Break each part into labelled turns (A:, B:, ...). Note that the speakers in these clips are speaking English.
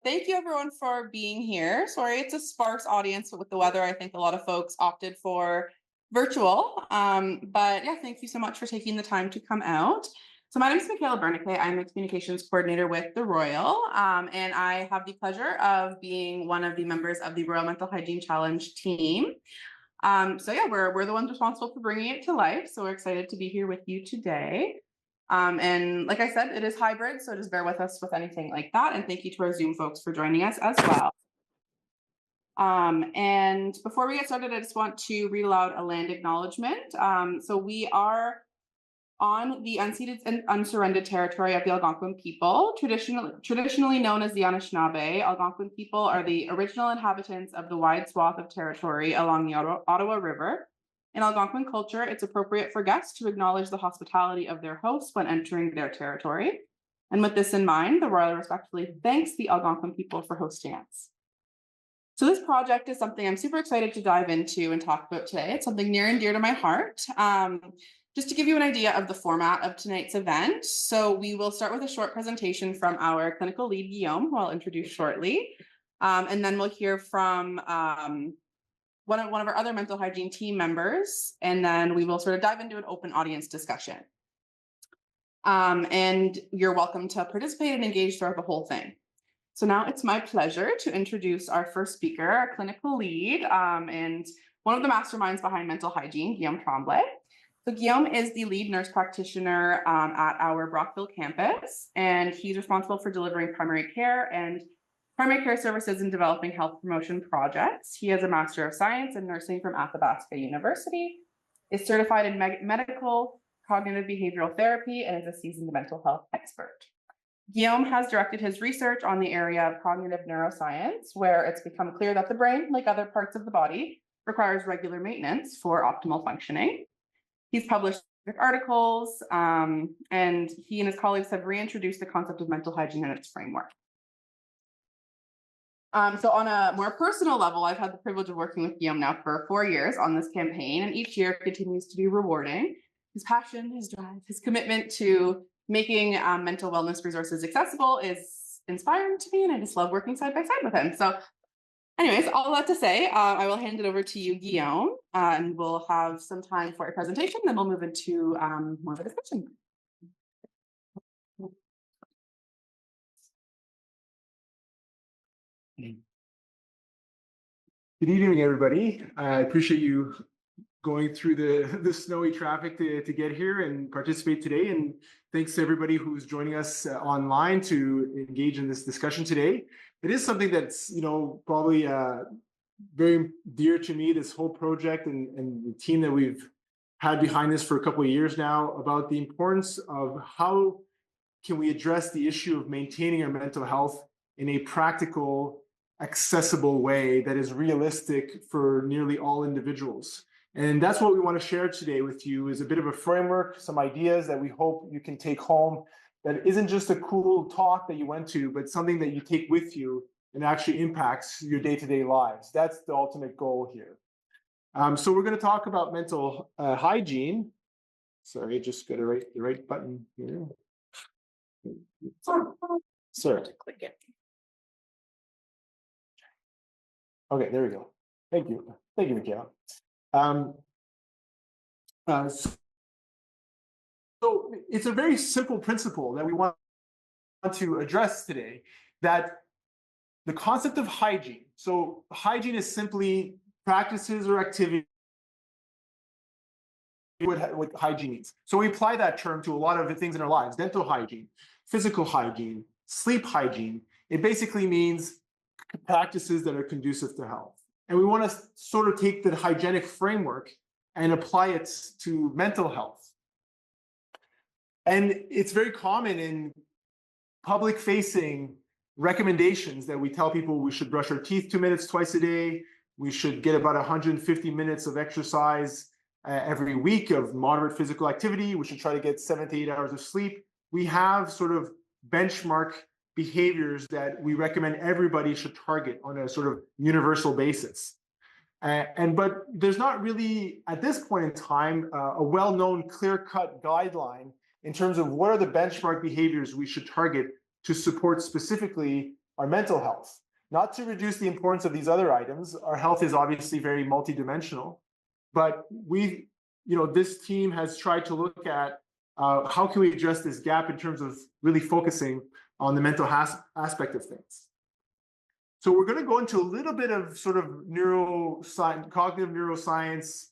A: Thank you everyone for being here. Sorry, it's a sparse audience, but with the weather, I think a lot of folks opted for virtual. But yeah, thank you so much for taking the time to come out. So my name is Michaela Bernicke. I'm the communications coordinator with the Royal, and I have the pleasure of being one of the members of the Royal Mental Hygiene Challenge team. So yeah, we're the ones responsible for bringing it to life. So we're excited to be here with you today. And like I said, it is hybrid, so just bear with us with anything like that. And thank you to our Zoom folks for joining us as well. And before we get started, I just want to read aloud a land acknowledgement. So we are on the unceded and unsurrendered territory of the Algonquin people, traditionally known as the Anishinaabe. Algonquin people are the original inhabitants of the wide swath of territory along the Ottawa River. In Algonquin culture, it's appropriate for guests to acknowledge the hospitality of their hosts when entering their territory. And with this in mind, the Royal respectfully thanks the Algonquin people for hosting us. So this project is something I'm super excited to dive into and talk about today. It's something near and dear to my heart. Just to give you an idea of the format of tonight's event, so we will start with a short presentation from our clinical lead, Guillaume, who I'll introduce shortly. And then we'll hear from one of our other mental hygiene team members, and then we will sort of dive into an open audience discussion. And you're welcome to participate and engage throughout the whole thing. So now it's my pleasure to introduce our first speaker, our clinical lead, and one of the masterminds behind mental hygiene, Guillaume Tremblay. So Guillaume is the lead nurse practitioner at our Brockville campus, and he's responsible for delivering primary care services and developing health promotion projects. He has a Master of Science in Nursing from Athabasca University, is certified in medical cognitive behavioral therapy, and is a seasoned mental health expert. Guillaume has directed his research on the area of cognitive neuroscience, where it's become clear that the brain, like other parts of the body, requires regular maintenance for optimal functioning. He's published articles, and he and his colleagues have reintroduced the concept of mental hygiene and its framework. So on a more personal level, I've had the privilege of working with Guillaume now for 4 years on this campaign, and each year continues to be rewarding. His passion, his drive, his commitment to making mental wellness resources accessible is inspiring to me, and I just love working side by side with him. So anyways, all that to say, I will hand it over to you, Guillaume, and we'll have some time for a presentation, then we'll move into more of a discussion.
B: Good evening, everybody. I appreciate you going through the snowy traffic to get here and participate today. And thanks to everybody who's joining us online to engage in this discussion today. It is something that's, probably very dear to me, this whole project and the team that we've had behind this for a couple of years now, about the importance of how can we address the issue of maintaining our mental health in a practical, accessible way that is realistic for nearly all individuals. And that's what we want to share today with you, is a bit of a framework, some ideas that we hope you can take home, that isn't just a cool talk that you went to, but something that you take with you and actually impacts your day-to-day lives. That's the ultimate goal here. So we're going to talk about mental hygiene. Sorry, just got to the right button here. Sorry. Click it. Okay, there we go. Thank you, Michaela. So it's a very simple principle that we want to address today, that the concept of hygiene. So hygiene is simply practices or activities, what hygiene means. So we apply that term to a lot of the things in our lives: dental hygiene, physical hygiene, sleep hygiene. It basically means practices that are conducive to health. And we want to sort of take the hygienic framework and apply it to mental health. And it's very common in public-facing recommendations that we tell people we should brush our teeth 2 minutes twice a day. We should get about 150 minutes of exercise every week of moderate physical activity. We should try to get 7 to 8 hours of sleep. We have sort of benchmark behaviors that we recommend everybody should target on a sort of universal basis. But there's not really, at this point in time, a well-known clear-cut guideline in terms of what are the benchmark behaviors we should target to support specifically our mental health. Not to reduce the importance of these other items. Our health is obviously very multidimensional, but this team has tried to look at how can we address this gap in terms of really focusing on the mental aspect of things. So we're going to go into a little bit of sort of neuroscience, cognitive neuroscience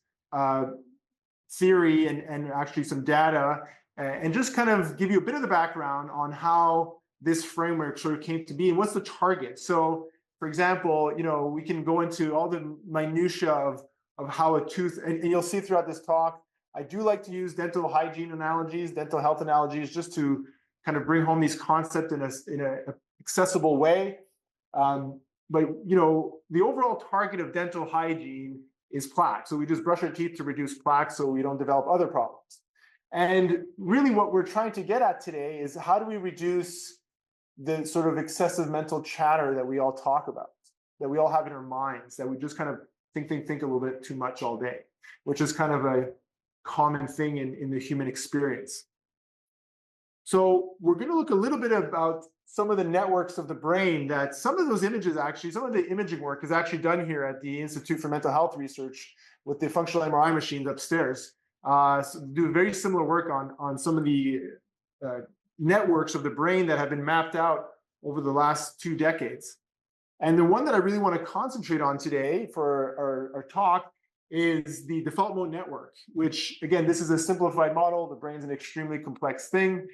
B: theory and actually some data, and just kind of give you a bit of the background on how this framework sort of came to be and what's the target. So, for example, we can go into all the minutia of how a tooth, and you'll see throughout this talk, I do like to use dental hygiene analogies, dental health analogies, just to kind of bring home these concepts in a accessible way. But the overall target of dental hygiene is plaque. So we just brush our teeth to reduce plaque so we don't develop other problems. And really what we're trying to get at today is how do we reduce the sort of excessive mental chatter that we all talk about, that we all have in our minds, that we just kind of think a little bit too much all day, which is kind of a common thing in the human experience. So we're going to look a little bit about some of the networks of the brain that some of those images actually, some of the imaging work is actually done here at the Institute for Mental Health Research with the functional MRI machines upstairs. So do very similar work on some of the networks of the brain that have been mapped out over the last 2 decades. And the one that I really want to concentrate on today for our talk is the default mode network, which again, this is a simplified model. The brain's an extremely complex thing.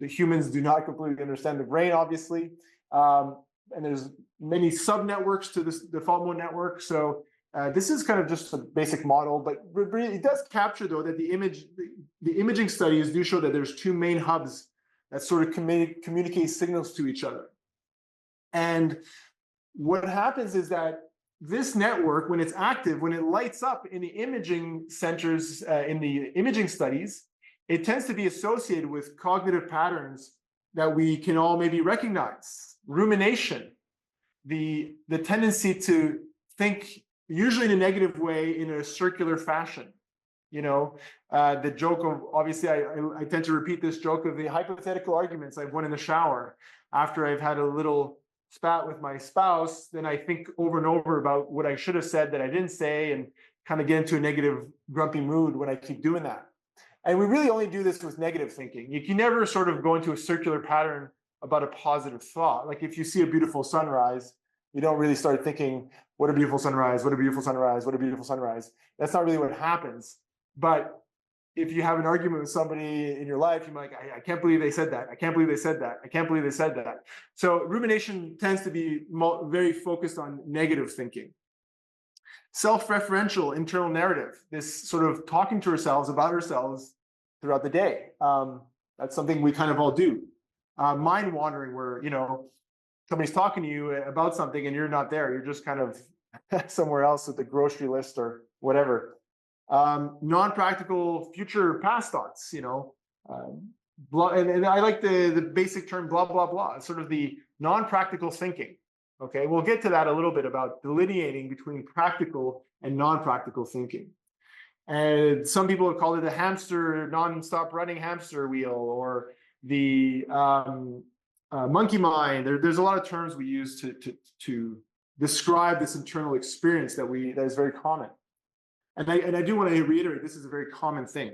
B: The humans do not completely understand the brain, obviously. And there's many sub-networks to this default mode network. So this is kind of just a basic model, but it does capture, though, that the imaging studies do show that there's 2 main hubs that sort of communicate signals to each other. And what happens is that this network, when it's active, when it lights up in the imaging centers, in the imaging studies, it tends to be associated with cognitive patterns that we can all maybe recognize. Rumination, the tendency to think usually in a negative way in a circular fashion. The joke of, obviously I tend to repeat this joke of the hypothetical arguments I've won in the shower after I've had a little spat with my spouse. Then I think over and over about what I should have said that I didn't say, and kind of get into a negative, grumpy mood when I keep doing that. And we really only do this with negative thinking. You can never sort of go into a circular pattern about a positive thought. Like if you see a beautiful sunrise, you don't really start thinking, what a beautiful sunrise, what a beautiful sunrise, what a beautiful sunrise. That's not really what happens. But if you have an argument with somebody in your life, you're like, I can't believe they said that. I can't believe they said that. I can't believe they said that. So rumination tends to be very focused on negative thinking. Self-referential internal narrative, this sort of talking to ourselves about ourselves throughout the day. That's something we kind of all do. Mind wandering, where somebody's talking to you about something and you're not there. You're just kind of somewhere else at the grocery list or whatever. Non-practical future past thoughts, and I like the basic term blah, blah, blah. It's sort of the non-practical thinking. Okay, we'll get to that a little bit about delineating between practical and non-practical thinking. And some people have called it the hamster, non-stop running hamster wheel, or the monkey mind. There's a lot of terms we use to describe this internal experience that is very common. And I do want to reiterate, this is a very common thing.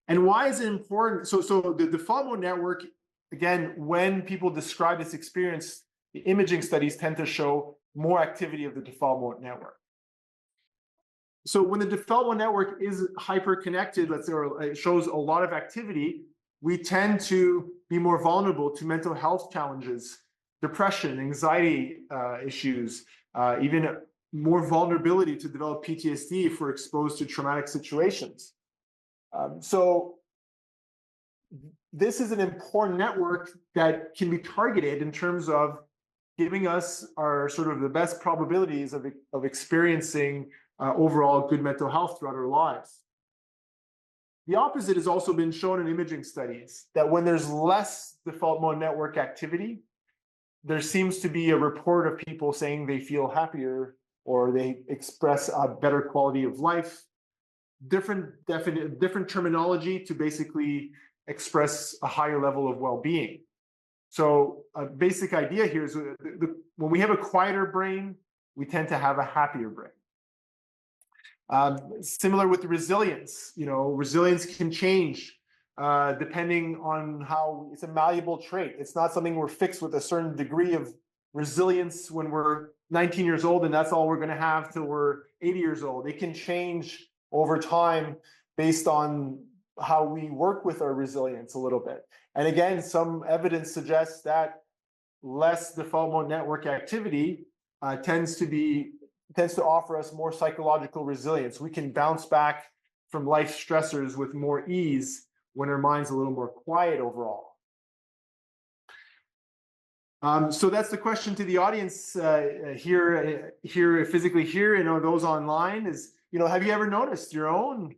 B: And why is it important? So the default mode network, again, when people describe this experience, the imaging studies tend to show more activity of the default mode network. So when the default mode network is hyper-connected, let's say, or it shows a lot of activity, we tend to be more vulnerable to mental health challenges, depression, anxiety issues, even more vulnerability to develop PTSD if we're exposed to traumatic situations. So this is an important network that can be targeted in terms of giving us our sort of the best probabilities of experiencing overall good mental health throughout our lives. The opposite has also been shown in imaging studies, that when there's less default mode network activity, there seems to be a report of people saying they feel happier or they express a better quality of life. Different terminology to basically express a higher level of well-being. So a basic idea here is when we have a quieter brain, we tend to have a happier brain. Similar with resilience, resilience can change depending on how it's a malleable trait. It's not something we're fixed with a certain degree of resilience when we're 19 years old, and that's all we're going to have till we're 80 years old. It can change over time based on how we work with our resilience a little bit. And again, some evidence suggests that less default mode network activity tends to offer us more psychological resilience. We can bounce back from life stressors with more ease when our mind's a little more quiet overall. So that's the question to the audience here physically here, and those online is, have you ever noticed your own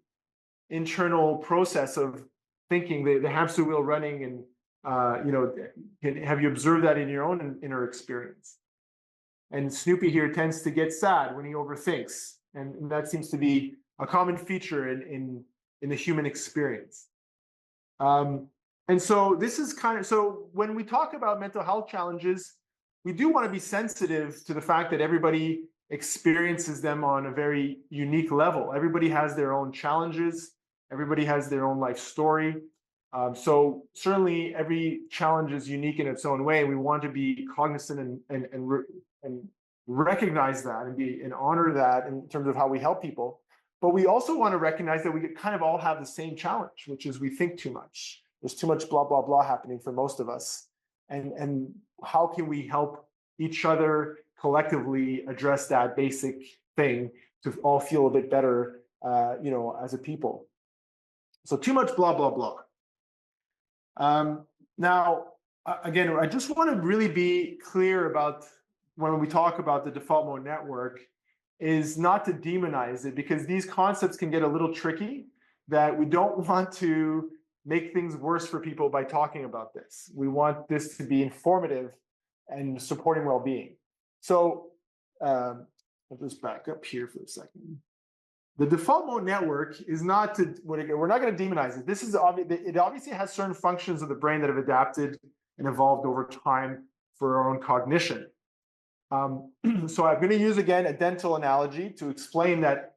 B: internal process of thinking, the hamster wheel running, and have you observed that in your own inner experience? And Snoopy here tends to get sad when he overthinks, and that seems to be a common feature in the human experience. And so this is so when we talk about mental health challenges, we do want to be sensitive to the fact that everybody experiences them on a very unique level. Everybody has their own challenges. Everybody has their own life story. So certainly every challenge is unique in its own way. We want to be cognizant and recognize that and honor that in terms of how we help people. But we also want to recognize that we kind of all have the same challenge, which is we think too much. There's too much blah, blah, blah happening for most of us. And how can we help each other collectively address that basic thing to all feel a bit better, as a people? So too much blah, blah, blah. Now, again, I just want to really be clear about when we talk about the default mode network is not to demonize it, because these concepts can get a little tricky, that we don't want to make things worse for people by talking about this. We want this to be informative and supporting well-being. So I'll just back up here for a second. The default mode network is not to, we're not going to demonize it. This is obvious. It obviously has certain functions of the brain that have adapted and evolved over time for our own cognition. So I'm going to use again a dental analogy to explain that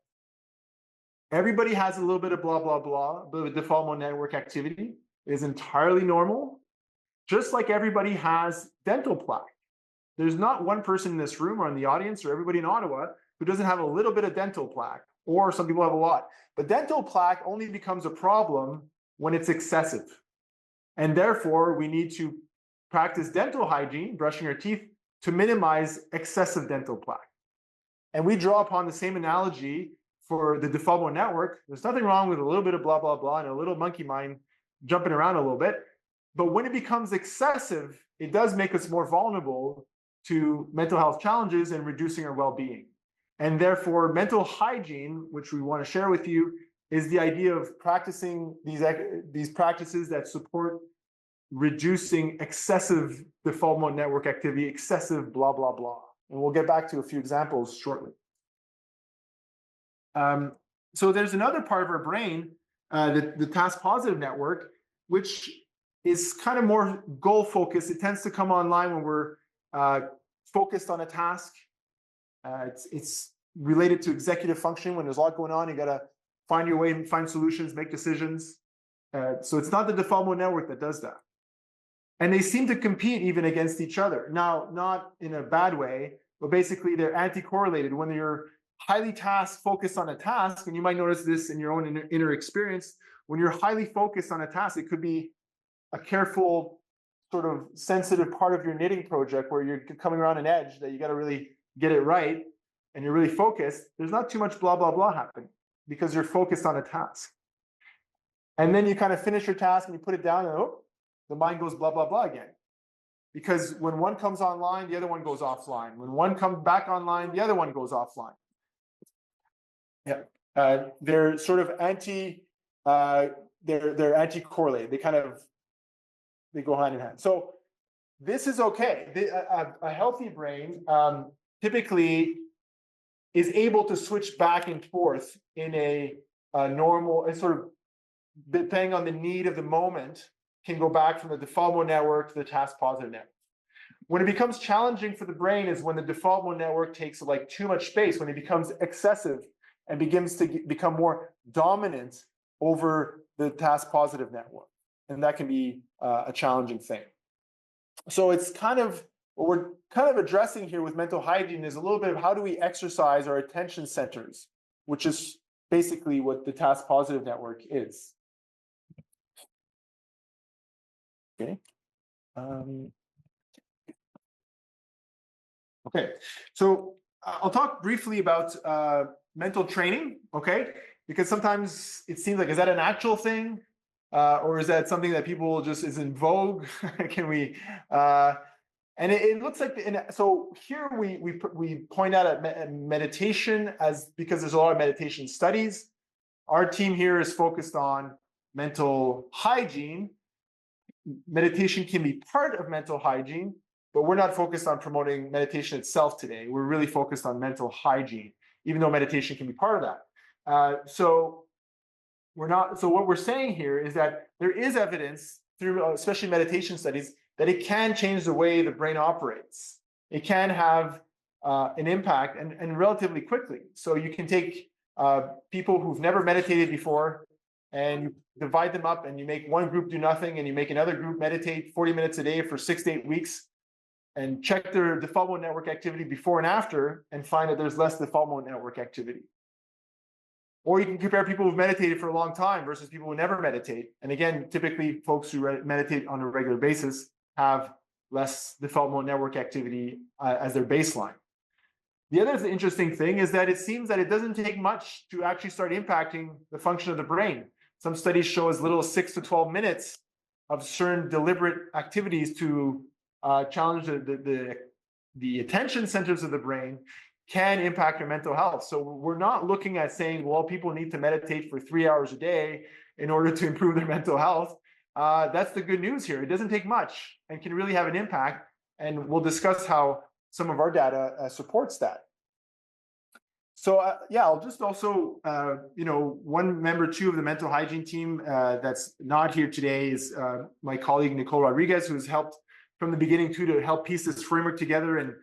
B: everybody has a little bit of blah, blah, blah, a bit of default mode network activity. It is entirely normal, just like everybody has dental plaque. There's not one person in this room or in the audience or everybody in Ottawa who doesn't have a little bit of dental plaque, or some people have a lot. But dental plaque only becomes a problem when it's excessive. And therefore, we need to practice dental hygiene, brushing our teeth, to minimize excessive dental plaque. And we draw upon the same analogy for the default mode network. There's nothing wrong with a little bit of blah, blah, blah, and a little monkey mind jumping around a little bit. But when it becomes excessive, it does make us more vulnerable to mental health challenges and reducing our well-being. And therefore, mental hygiene, which we want to share with you, is the idea of practicing these practices that support reducing excessive default mode network activity, excessive blah, blah, blah. And we'll get back to a few examples shortly. So there's another part of our brain, the task positive network, which is kind of more goal focused. It tends to come online when we're focused on a task. It's related to executive function. When there's a lot going on, you got to find your way and find solutions, make decisions. So it's not the default mode network that does that. And they seem to compete even against each other. Now, not in a bad way, but basically they're anti-correlated. When you're highly task focused on a task, and you might notice this in your own inner experience, when you're highly focused on a task, it could be a careful, sort of sensitive part of your knitting project where you're coming around an edge that you got to really get it right, and you're really focused. There's not too much blah, blah, blah happening because you're focused on a task. And then you kind of finish your task and you put it down, and the mind goes blah, blah, blah again. Because when one comes online, the other one goes offline. When one comes back online, the other one goes offline. Yeah, they're sort of they're anti-correlated. They go hand in hand. So this is okay. A healthy brain typically is able to switch back and forth in a normal, and sort of depending on the need of the moment, can go back from the default mode network to the task positive network. When it becomes challenging for the brain is when the default mode network takes like too much space, when it becomes excessive and begins to become more dominant over the task positive network. And that can be a challenging thing. So it's kind of what we're kind of addressing here with mental hygiene is a little bit of how do we exercise our attention centers, which is basically what the task positive network is. Okay. Okay, so I'll talk briefly about mental training, okay? Because sometimes it seems like, is that an actual thing? Or is that something that people just is in vogue? Can we, and it looks like, so here we point out at meditation as, because there's a lot of meditation studies. Our team here is focused on mental hygiene. Meditation can be part of mental hygiene, but we're not focused on promoting meditation itself today. We're really focused on mental hygiene, even though meditation can be part of that. So what we're saying here is that there is evidence through, especially meditation studies, that it can change the way the brain operates. It can have an impact and relatively quickly. So you can take people who've never meditated before and you divide them up and you make one group do nothing and you make another group meditate 40 minutes a day for 6 to 8 weeks and check their default mode network activity before and after and find that there's less default mode network activity. Or you can compare people who've meditated for a long time versus people who never meditate. And again, typically folks who meditate on a regular basis have less default mode network activity as their baseline. The other interesting thing is that it seems that it doesn't take much to actually start impacting the function of the brain. Some studies show as little as 6 to 12 minutes of certain deliberate activities to challenge the attention centers of the brain can impact your mental health. So we're not looking at saying, well, people need to meditate for 3 hours a day in order to improve their mental health. That's the good news here. It doesn't take much and can really have an impact. And we'll discuss how some of our data supports that. So yeah, I'll just also, one member too of the mental hygiene team that's not here today is my colleague, Nicole Rodriguez, who's helped from the beginning too to help piece this framework together and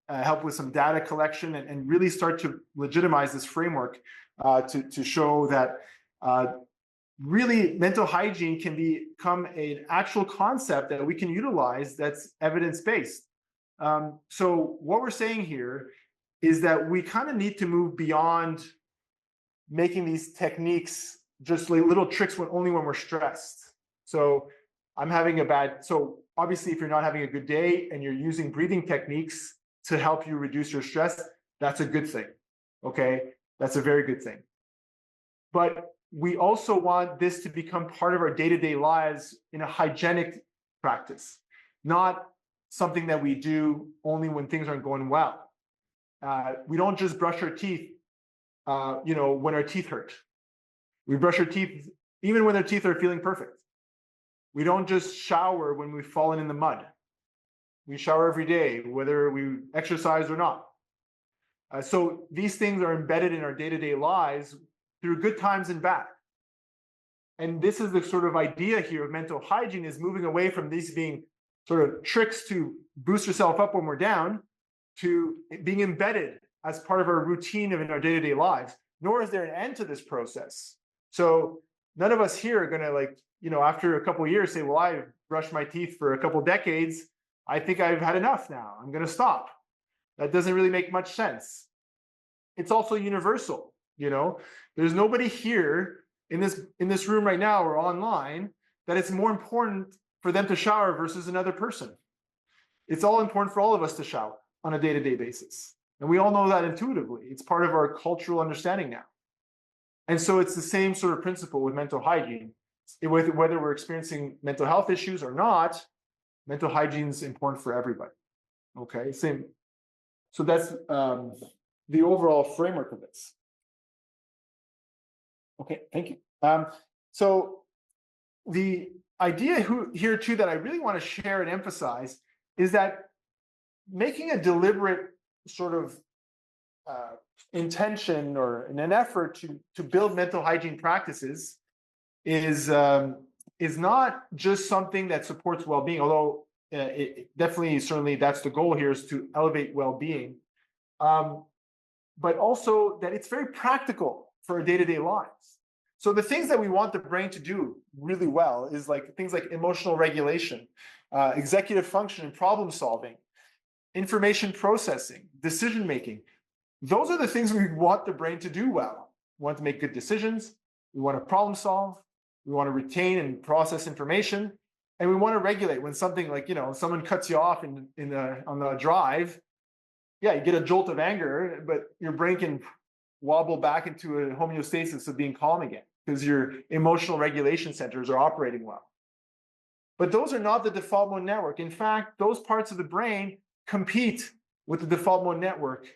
B: help with some data collection and really start to legitimize this framework to show that really mental hygiene can become an actual concept that we can utilize that's evidence-based. So what we're saying here is that we kind of need to move beyond making these techniques just like little tricks only when we're stressed. So so obviously if you're not having a good day and you're using breathing techniques to help you reduce your stress, that's a good thing, okay? That's a very good thing. But we also want this to become part of our day-to-day lives in a hygienic practice, not something that we do only when things aren't going well. We don't just brush our teeth, when our teeth hurt. We brush our teeth even when our teeth are feeling perfect. We don't just shower when we've fallen in the mud. We shower every day, whether we exercise or not. So these things are embedded in our day-to-day lives through good times and bad. And this is the sort of idea here of mental hygiene, is moving away from these being sort of tricks to boost yourself up when we're down to being embedded as part of our routine in our day-to-day lives. Nor is there an end to this process. So none of us here are going to after a couple of years say, well, I've brushed my teeth for a couple of decades. I think I've had enough now. I'm going to stop. That doesn't really make much sense. It's also universal. There's nobody here in this room right now or online that it's more important for them to shower versus another person. It's all important for all of us to shower on a day-to-day basis. And we all know that intuitively. It's part of our cultural understanding now. And so it's the same sort of principle with mental hygiene. Whether we're experiencing mental health issues or not, mental hygiene is important for everybody. Okay, same. So that's the overall framework of this. Okay, thank you. So the idea here too that I really want to share and emphasize is that making a deliberate sort of intention or in an effort to build mental hygiene practices is is not just something that supports well-being, although it definitely, certainly that's the goal here, is to elevate well-being, but also that it's very practical for our day-to-day lives. So the things that we want the brain to do really well is like things like emotional regulation, executive function and problem solving, information processing, decision making. Those are the things we want the brain to do well. We want to make good decisions, we want to problem solve, we want to retain and process information, and we want to regulate when something like, someone cuts you off on the drive. Yeah, you get a jolt of anger, but your brain can wobble back into a homeostasis of being calm again because your emotional regulation centers are operating well. But those are not the default mode network. In fact, those parts of the brain compete with the default mode network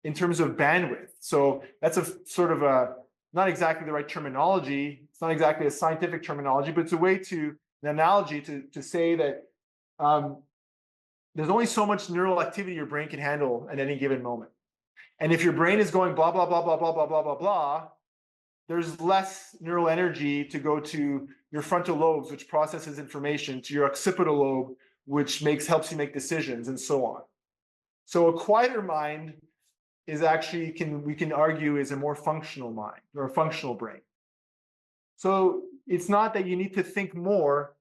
B: in terms of bandwidth. So that's a sort of not exactly the right terminology. It's not exactly a scientific terminology, but it's an analogy to say that there's only so much neural activity your brain can handle at any given moment. And if your brain is going blah, blah, blah, blah, blah, blah, blah, blah, blah, there's less neural energy to go to your frontal lobes, which processes information, to your occipital lobe, which helps you make decisions, and so on. So a quieter mind is actually, we can argue, is a more functional mind or a functional brain. So it's not that you need to think more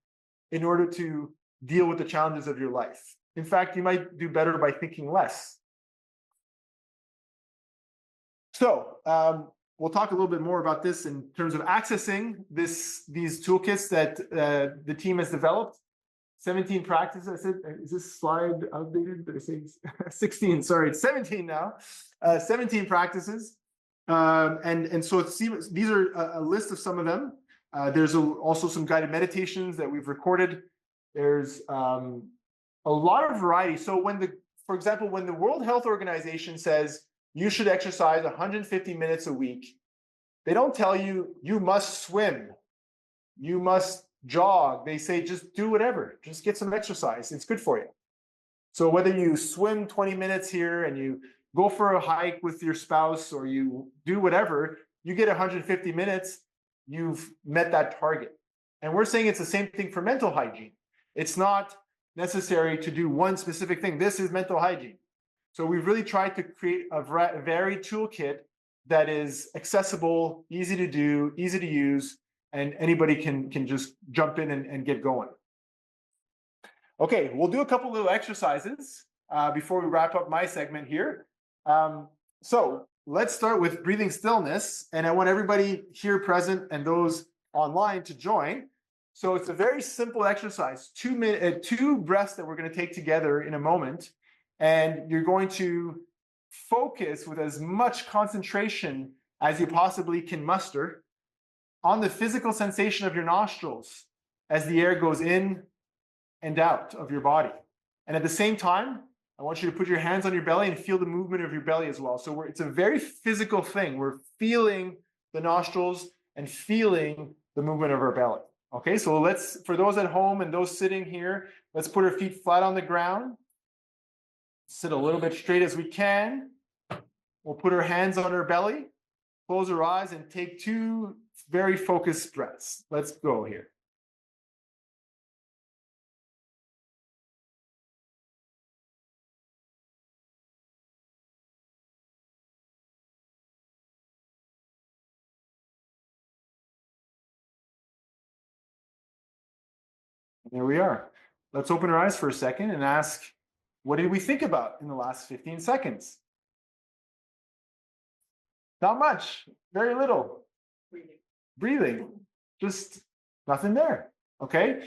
B: in order to deal with the challenges of your life. In fact, you might do better by thinking less. So we'll talk a little bit more about this in terms of accessing these toolkits that the team has developed. 17 practices. I said, is this slide outdated? Did I say 16? Sorry, it's 17 now. 17 practices. And so these are a list of some of them. There's also some guided meditations that we've recorded. There's a lot of variety. So for example, when the World Health Organization says you should exercise 150 minutes a week, they don't tell you you must swim, you must jog. They say just do whatever, just get some exercise. It's good for you. So whether you swim 20 minutes here and you go for a hike with your spouse or you do whatever, you get 150 minutes, you've met that target. And we're saying it's the same thing for mental hygiene. It's not necessary to do one specific thing. This is mental hygiene. So we've really tried to create a varied toolkit that is accessible, easy to do, easy to use, and anybody can just jump in and get going. Okay, we'll do a couple little exercises before we wrap up my segment here. So let's start with breathing stillness, and I want everybody here present and those online to join. So it's a very simple exercise, 2 breaths that we're going to take together in a moment, and you're going to focus with as much concentration as you possibly can muster on the physical sensation of your nostrils as the air goes in and out of your body. And at the same time, I want you to put your hands on your belly and feel the movement of your belly as well. So it's a very physical thing. We're feeling the nostrils and feeling the movement of our belly. Okay, so for those at home and those sitting here, let's put our feet flat on the ground. Sit a little bit straight as we can. We'll put our hands on our belly, close our eyes, and take 2 very focused breaths. Let's go here. There we are. Let's open our eyes for a second and ask, what did we think about in the last 15 seconds? Not much, very little. Breathing, just nothing there, okay?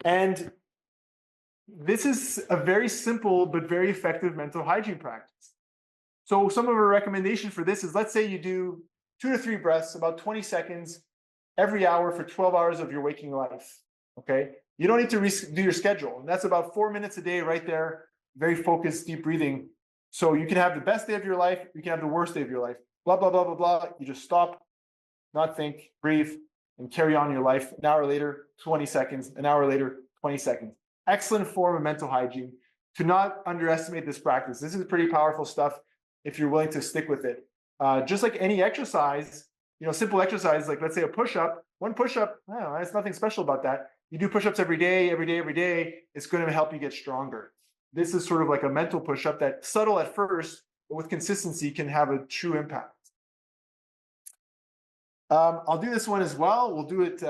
B: And this is a very simple but very effective mental hygiene practice. So some of our recommendation for this is, let's say you do 2 to 3 breaths, about 20 seconds every hour for 12 hours of your waking life, okay? You don't need to do your schedule. And that's about 4 minutes a day right there, very focused, deep breathing. So you can have the best day of your life, you can have the worst day of your life. Blah, blah, blah, blah, blah. You just stop, not think, breathe, and carry on your life. An hour later, 20 seconds. An hour later, 20 seconds. Excellent form of mental hygiene. Do not underestimate this practice. This is pretty powerful stuff if you're willing to stick with it. Just like any exercise, simple exercise, like let's say a push-up, one push-up, I don't know, there's nothing special about that. You do push-ups every day, every day, every day, it's going to help you get stronger. This is sort of like a mental push-up that's subtle at first, but with consistency can have a true impact. I'll do this one as well. We'll do it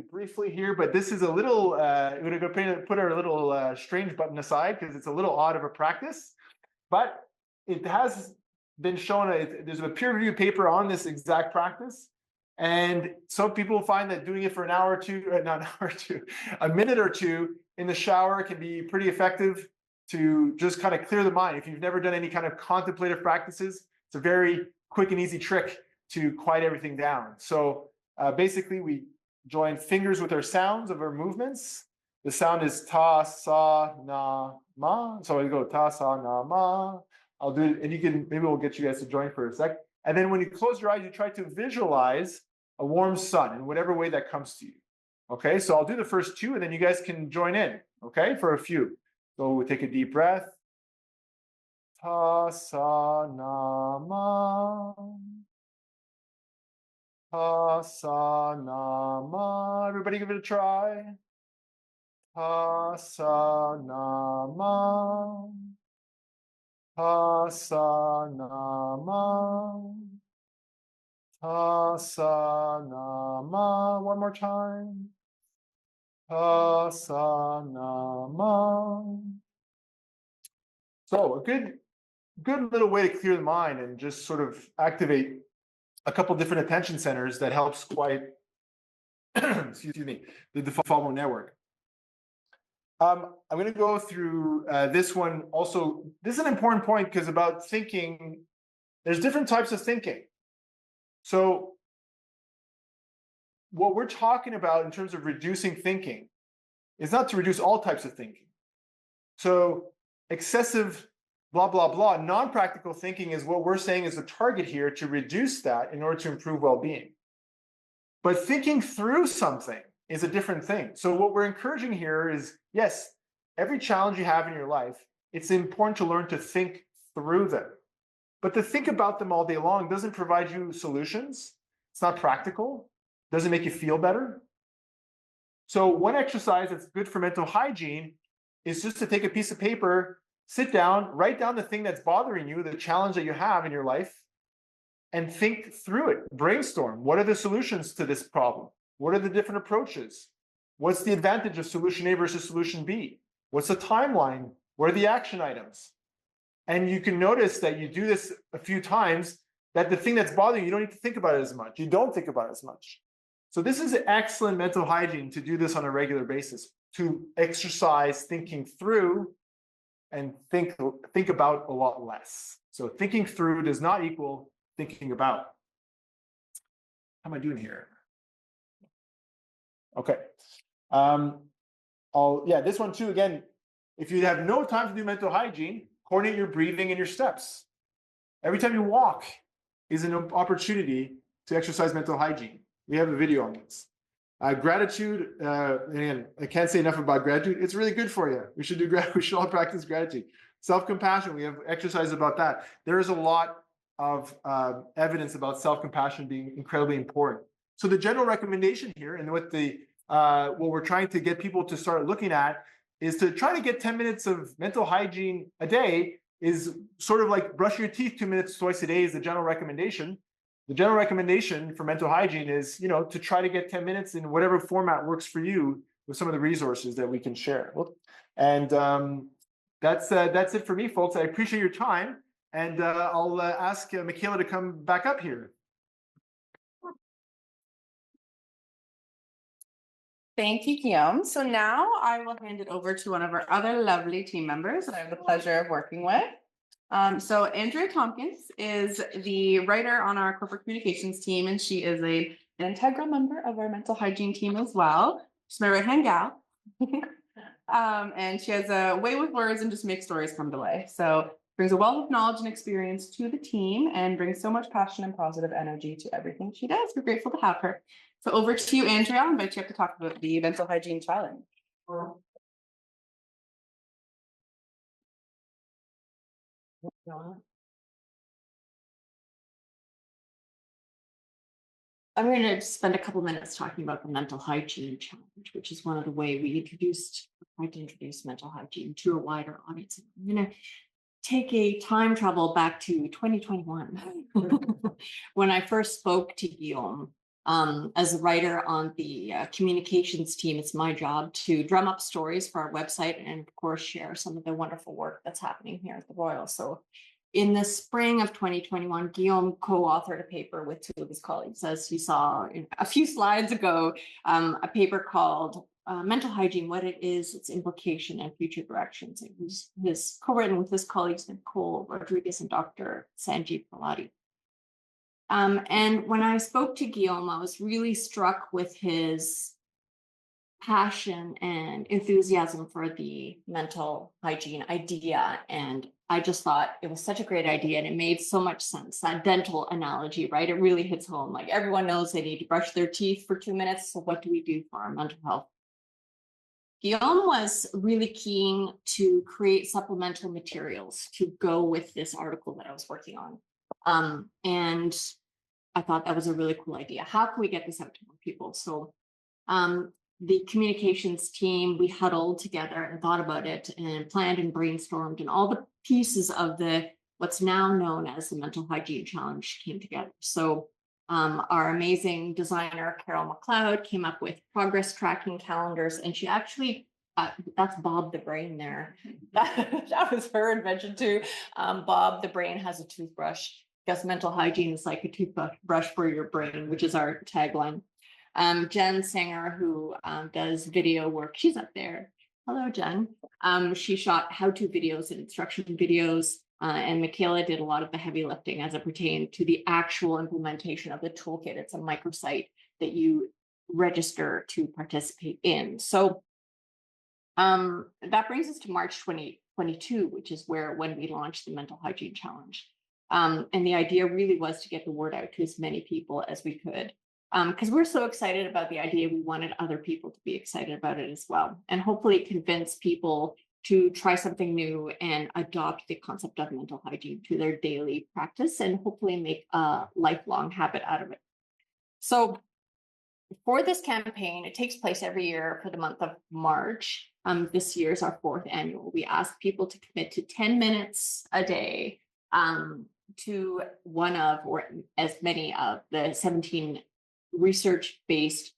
B: briefly here, but this is a little, we're going to go put our little strange button aside because it's a little odd of a practice, but it has been shown, there's a peer-reviewed paper on this exact practice. And some people find that doing it for an hour or two, not an hour or two, a minute or two in the shower can be pretty effective to just kind of clear the mind. If you've never done any kind of contemplative practices, it's a very quick and easy trick to quiet everything down. So basically we join fingers with our sounds of our movements. The sound is ta, sa, na, ma. So I go ta, sa, na, ma. I'll do it, and you can, maybe we'll get you guys to join for a sec. And then when you close your eyes, you try to visualize a warm sun in whatever way that comes to you. Okay, so I'll do the first two, and then you guys can join in, okay, for a few. So we take a deep breath. Ta, sa, na, ma. Ta, sa, na, ma. Everybody give it a try. Ta, sa, na, ma. Ta, sa, na, ma. Ta, sa, na, ma. One more time. Ta, sa, na, ma. So a good little way to clear the mind and just sort of activate a couple different attention centers that helps quiet, excuse me, the default mode network. I'm going to go through this one also. This is an important point because about thinking, there's different types of thinking. So what we're talking about in terms of reducing thinking is not to reduce all types of thinking. So excessive blah, blah, blah, non-practical thinking is what we're saying is the target here to reduce that in order to improve well-being. But thinking through something is a different thing. So what we're encouraging here is, yes, every challenge you have in your life, it's important to learn to think through them. But to think about them all day long doesn't provide you solutions. It's not practical. Doesn't make you feel better. So one exercise that's good for mental hygiene is just to take a piece of paper, sit down, write down the thing that's bothering you, the challenge that you have in your life, and think through it. Brainstorm. What are the solutions to this problem? What are the different approaches? What's the advantage of solution A versus solution B? What's the timeline? What are the action items? And you can notice that you do this a few times, that the thing that's bothering you, you don't need to think about it as much. You don't think about it as much. So this is excellent mental hygiene to do this on a regular basis, to exercise thinking through and think about a lot less. So thinking through does not equal thinking about. How am I doing here? Okay. This one too, again, if you have no time to do mental hygiene, coordinate your breathing and your steps. Every time you walk is an opportunity to exercise mental hygiene. We have a video on this. Gratitude, and I can't say enough about gratitude. It's really good for you. We should all practice gratitude. Self-compassion, we have exercise about that. There is a lot of evidence about self-compassion being incredibly important. So the general recommendation here, and what we're trying to get people to start looking at, is to try to get 10 minutes of mental hygiene a day. Is sort of like brushing your teeth 2 minutes twice a day is the general recommendation. The general recommendation for mental hygiene is, to try to get 10 minutes in whatever format works for you with some of the resources that we can share. And that's it for me, folks. I appreciate your time. And I'll ask Michaela to come back up here.
A: Thank you, Guillaume. So now I will hand it over to one of our other lovely team members that I have the pleasure of working with. So Andrea Tompkins is the writer on our corporate communications team, and she is an integral member of our mental hygiene team as well. She's my right-hand gal. And she has a way with words and just makes stories come to life. So brings a wealth of knowledge and experience to the team and brings so much passion and positive energy to everything she does. We're grateful to have her. So over to you, Andrea. I'll invite you up to talk about the mental hygiene challenge.
C: I'm going to spend a couple minutes talking about the mental hygiene challenge, which is one of the way we tried to introduce mental hygiene to a wider audience. I'm going to take a time travel back to 2021 when I first spoke to Guillaume. As a writer on the communications team, it's my job to drum up stories for our website and, of course, share some of the wonderful work that's happening here at the Royal. So in the spring of 2021, Guillaume co-authored a paper with two of his colleagues, as you saw a few slides ago, a paper called Mental Hygiene, What It Is, Its Implication, and Future Directions. It was co-written with his colleagues, Nicole Rodriguez and Dr. Sanjeev Palati. And when I spoke to Guillaume, I was really struck with his passion and enthusiasm for the mental hygiene idea. And I just thought it was such a great idea and it made so much sense. That dental analogy, right? It really hits home. Like everyone knows they need to brush their teeth for 2 minutes. So what do we do for our mental health? Guillaume was really keen to create supplemental materials to go with this article that I was working on. And I thought that was a really cool idea. How can we get this out to more people? So the communications team, we huddled together and thought about it and planned and brainstormed, and all the pieces of what's now known as the Mental Hygiene Challenge came together. So our amazing designer, Carol McLeod, came up with progress tracking calendars, and she actually, that's Bob the Brain there. That was her invention too. Bob the Brain has a toothbrush. Because mental hygiene is like a toothbrush for your brain, which is our tagline. Jen Singer, who does video work, she's up there. Hello, Jen. She shot how-to videos and instruction videos, and Michaela did a lot of the heavy lifting as it pertained to the actual implementation of the toolkit. It's a microsite that you register to participate in. So that brings us to March 2022, which is when we launched the Mental Hygiene Challenge. And the idea really was to get the word out to as many people as we could. Because we're so excited about the idea, we wanted other people to be excited about it as well. And hopefully convince people to try something new and adopt the concept of mental hygiene to their daily practice and hopefully make a lifelong habit out of it. So for this campaign, it takes place every year for the month of March. This year is our 4th annual. We ask people to commit to 10 minutes a day to one of or as many of the 17 research-based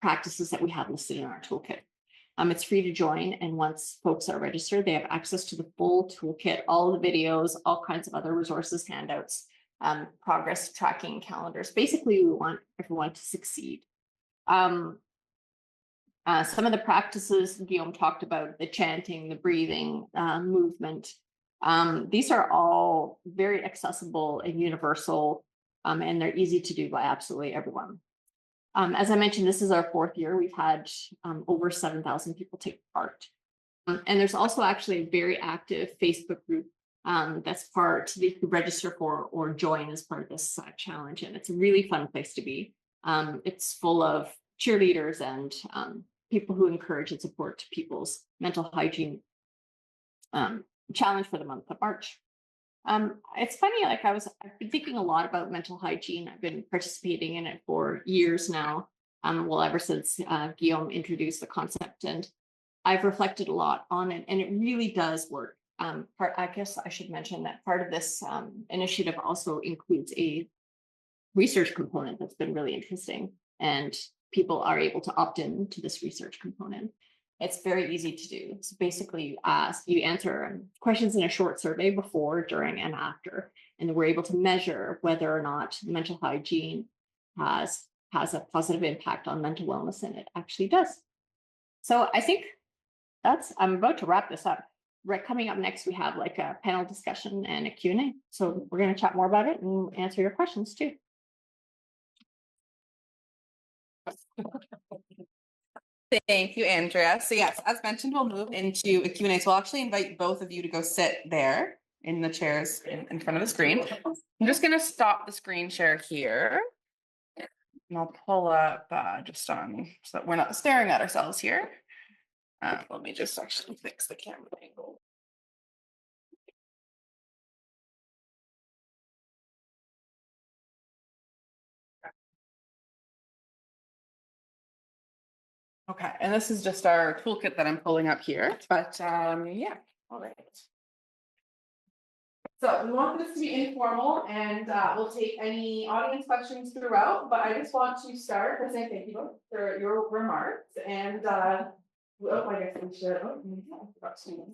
C: practices that we have listed in our toolkit. It's free to join, and once folks are registered, they have access to the full toolkit, all the videos, all kinds of other resources, handouts, progress tracking calendars. Basically, we want everyone to succeed. Some of the practices Guillaume talked about, the chanting, the breathing, movement, these are all very accessible and universal, and they're easy to do by absolutely everyone. As I mentioned, this is our 4th year. We've had over 7,000 people take part. And there's also actually a very active Facebook group that's part that you can register for or join as part of this challenge. And it's a really fun place to be. It's full of cheerleaders and people who encourage and support people's mental hygiene challenge for the month of March. It's funny, like I've been thinking a lot about mental hygiene. I've been participating in it for years now, well, ever since Guillaume introduced the concept, and I've reflected a lot on it, and it really does work. I guess I should mention that part of this initiative also includes a research component that's been really interesting, and people are able to opt in to this research component. It's very easy to do. So basically, you answer questions in a short survey before, during, and after, and we're able to measure whether or not mental hygiene has a positive impact on mental wellness, and it actually does. So I think I'm about to wrap this up. Right, coming up next, we have like a panel discussion and a Q&A. So we're going to chat more about it and answer your questions too.
A: Thank you, Andrea. So yes, as mentioned, we'll move into a Q&A. So I'll actually invite both of you to go sit there in the chairs in front of the screen. I'm just going to stop the screen share here. And I'll pull up just on so that we're not staring at ourselves here. Let me just actually fix the camera angle. Okay, and this is just our toolkit that I'm pulling up here, but yeah, all right. So we want this to be informal and we'll take any audience questions throughout, but I just want to start by saying thank you for your remarks and I guess we should. Oh, yeah, I forgot to-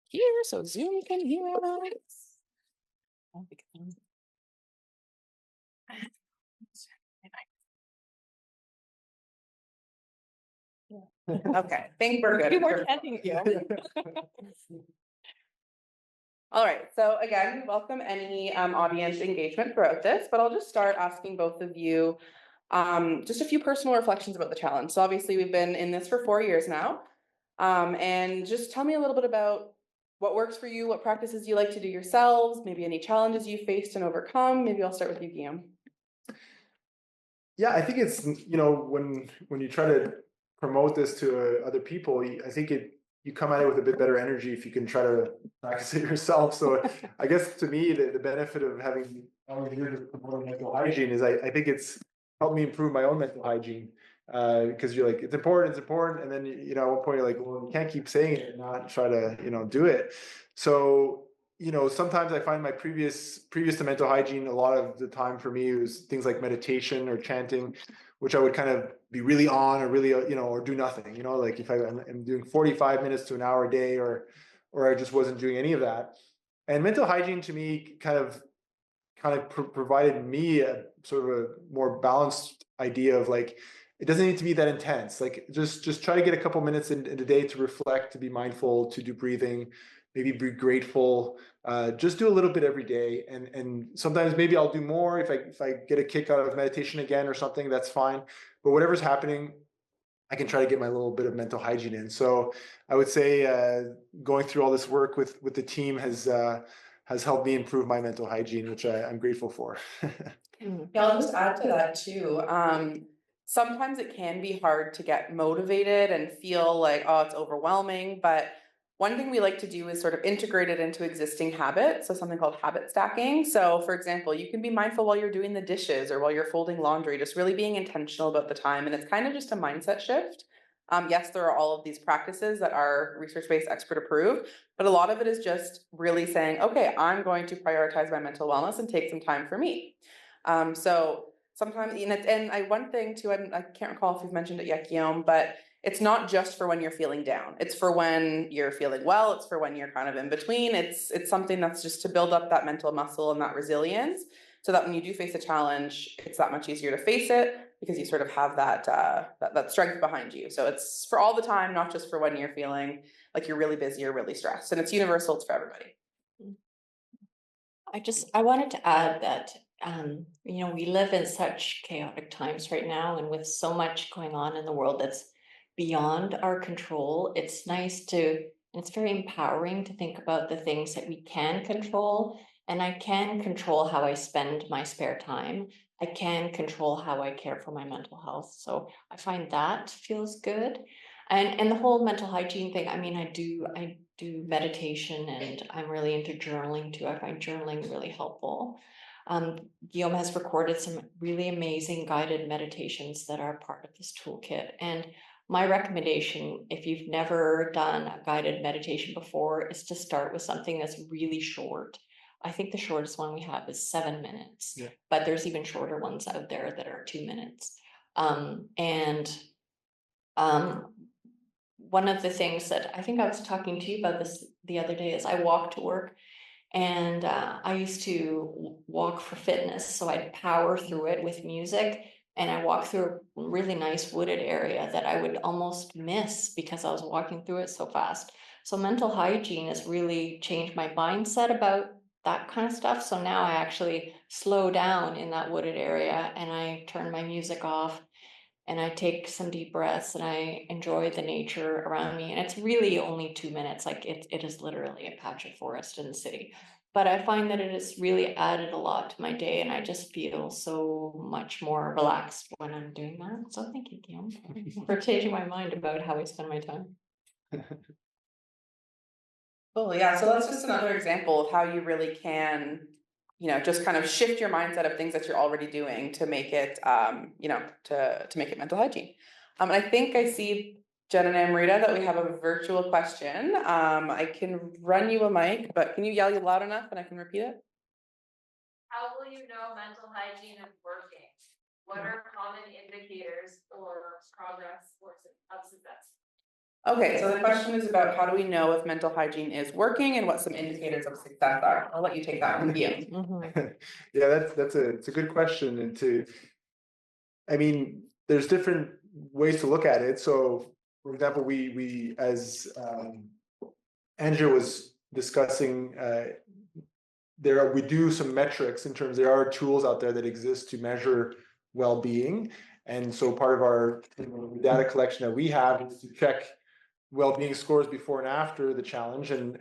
A: Here, so Zoom can hear us. Okay, think we're good. All right, so again, welcome any audience engagement throughout this, but I'll just start asking both of you just a few personal reflections about the challenge. So obviously we've been in this for 4 years now. And just tell me a little bit about what works for you, what practices you like to do yourselves, maybe any challenges you faced and overcome. Maybe I'll start with you, Guillaume.
B: Yeah, I think it's, when you try to promote this to other people, I think you come at it with a bit better energy if you can try to practice it yourself. So I guess to me, the benefit of having all these years of promoting mental hygiene is I think it's helped me improve my own mental hygiene. Because you're like, it's important, and then at one point you're like, well, you can't keep saying it and not try to do it. So sometimes I find my previous to mental hygiene, a lot of the time for me was things like meditation or chanting, which I would kind of be really on or really, or do nothing, like if I'm doing 45 minutes to an hour a day or I just wasn't doing any of that. And mental hygiene to me kind of provided me a sort of a more balanced idea of like, it doesn't need to be that intense. Like just try to get a couple minutes in the day to reflect, to be mindful, to do breathing, maybe be grateful. Just do a little bit every day, and sometimes maybe I'll do more if I get a kick out of meditation again or something. That's fine. But whatever's happening, I can try to get my little bit of mental hygiene in. So I would say going through all this work with the team has helped me improve my mental hygiene, which I'm grateful for.
A: Yeah, I'll just add to that too. Sometimes it can be hard to get motivated and feel like, oh, it's overwhelming. But one thing we like to do is sort of integrate it into existing habits. So something called habit stacking. So for example, you can be mindful while you're doing the dishes or while you're folding laundry, just really being intentional about the time. And it's kind of just a mindset shift. Yes, there are all of these practices that are research-based, expert approved, but a lot of it is just really saying, okay, I'm going to prioritize my mental wellness and take some time for me. So sometimes, one thing too, I can't recall if you've mentioned it yet, Guillaume, but it's not just for when you're feeling down. It's for when you're feeling well. It's for when you're kind of in between. It's something that's just to build up that mental muscle and that resilience, so that when you do face a challenge, it's that much easier to face it because you sort of have that that strength behind you. So it's for all the time, not just for when you're feeling like you're really busy or really stressed. And it's universal. It's for everybody.
C: I wanted to add that, we live in such chaotic times right now, and with so much going on in the world that's beyond our control, it's it's very empowering to think about the things that we can control. And I can control how I spend my spare time. I can control how I care for my mental health. So I find that feels good. And the whole mental hygiene thing, I mean, I do meditation, and I'm really into journaling too. I find journaling really helpful. Guillaume has recorded some really amazing guided meditations that are part of this toolkit. And my recommendation, if you've never done a guided meditation before, is to start with something that's really short. I think the shortest one we have is 7 minutes, yeah. But there's even shorter ones out there that are 2 minutes. One of the things that I think I was talking to you about this the other day is I walk to work, and I used to walk for fitness. So I'd power through it with music, and I walked through a really nice wooded area that I would almost miss because I was walking through it so fast. So mental hygiene has really changed my mindset about that kind of stuff. So now I actually slow down in that wooded area, and I turn my music off, and I take some deep breaths, and I enjoy the nature around me. And it's really only 2 minutes. Like it is literally a patch of forest in the city. But I find that it has really added a lot to my day, and I just feel so much more relaxed when I'm doing that. So thank you, Guillaume, for changing my mind about how I spend my time.
A: Cool. Yeah. So that's just another example of how you really can just kind of shift your mindset of things that you're already doing to make it, to make it mental hygiene. And I think I see, Jen and Amrita, that we have a virtual question. I can run you a mic, but can you yell loud enough and I can repeat it?
D: How will you know mental hygiene is working? What are common indicators or progress or of success?
A: Okay, so the question is about how do we know if mental hygiene is working and what some indicators of success are. I'll let you take that one, Guillaume.
B: Yeah, it's a good question. And I mean, there's different ways to look at it. So, for example, we as Andrea was discussing, we do some metrics in terms. There are tools out there that exist to measure well-being, and so part of our data collection that we have is to check well-being scores before and after the challenge, and